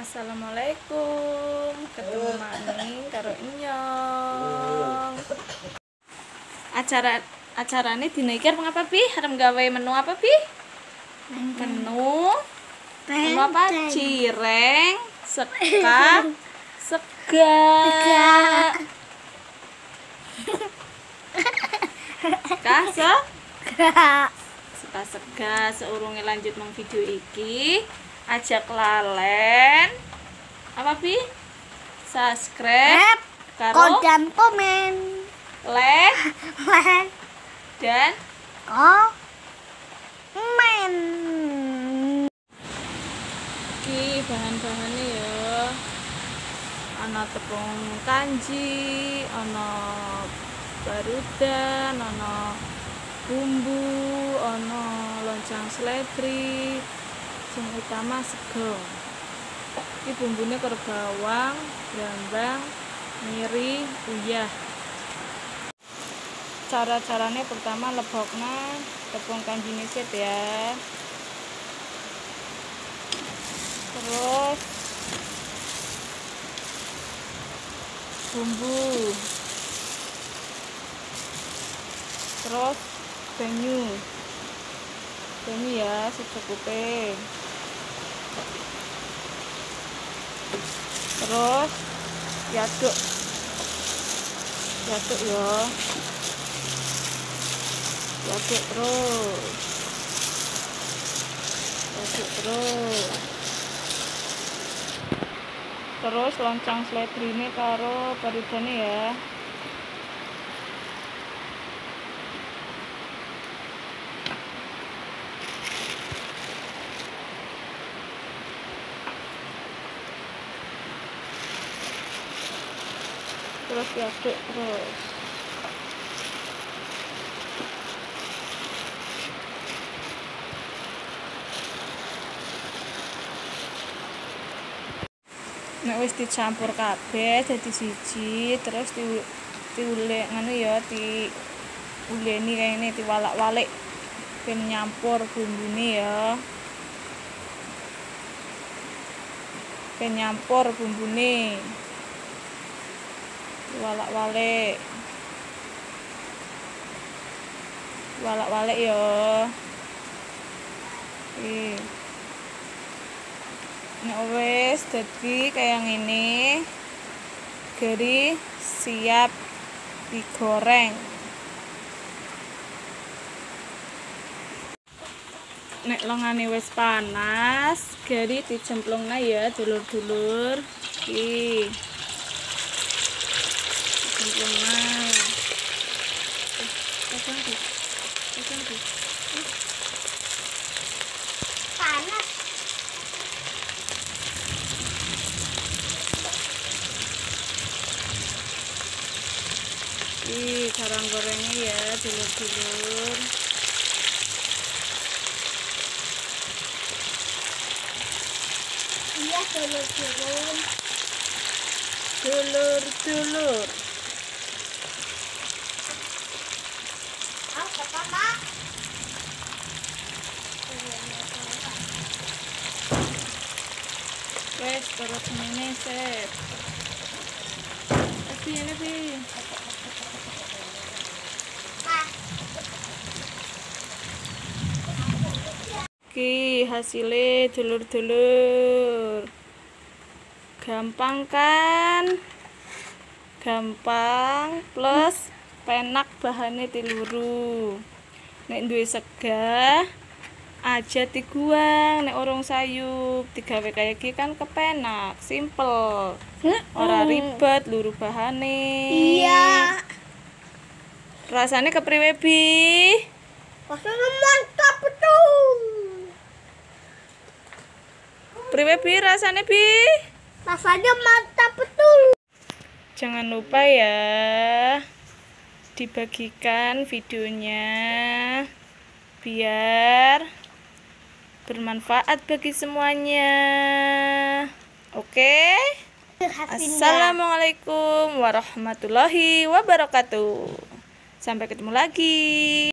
Assalamualaikum, ketemu maning karo Inyong. Acarane dina iki apa Pi? Arep gawe menu apa Pi? Menu apa? Cireng, sega. Sega seurunge lanjut nang video iki, ajak lalen apa Pi? Subscribe karo dan komen, like dan komen. Iki bahan-bahane ya. Ana tepung kanji, ana barudan, ana bumbu, ana loncang seledri, sing utama sego. Iki bumbune karo bawang, brambang, miri, uyah. Cara-caranya pertama lebokna tepung kanjine set ya. Terus bumbu. Terus banyu ya secukupnya. Terus diaduk ya, diaduk terus loncang seledrine karo barudane ya. Terus diaduk terus. Nek wis dicampur kabeh dadi siji, terus diulek ngono ya, diuleni kayane diwalak-walik ben nyampur bumbune ya. Walak-walik ya. Nek wis dadi kaya ngene, geri siap digoreng. Nek longane wis panas, geri dicemplungna ya dulur-dulur. Iki cemplungna. Panas. Ih, cara gorengnya ya dulur-dulur. Iya dulur-dulur. Apa Mak? Wes terus ini set. Ini Pi. Ki hasilnya dulur-dulur. Gampang kan? Gampang plus penak bahannya tiluru. Nek duwe sega aja diguang, nek urung sayup digawe kaya iki kan kepenak, simple. Ora ribet luru bahane. Iya. Rasane kepriwe Bi? Rasanya mantap betul. Priwe Bi rasane Bi? Rasanya mantap betul. Jangan lupa ya dibagikan videonya biar bermanfaat bagi semuanya. Oke? Assalamualaikum warahmatullahi wabarakatuh. Sampai ketemu lagi.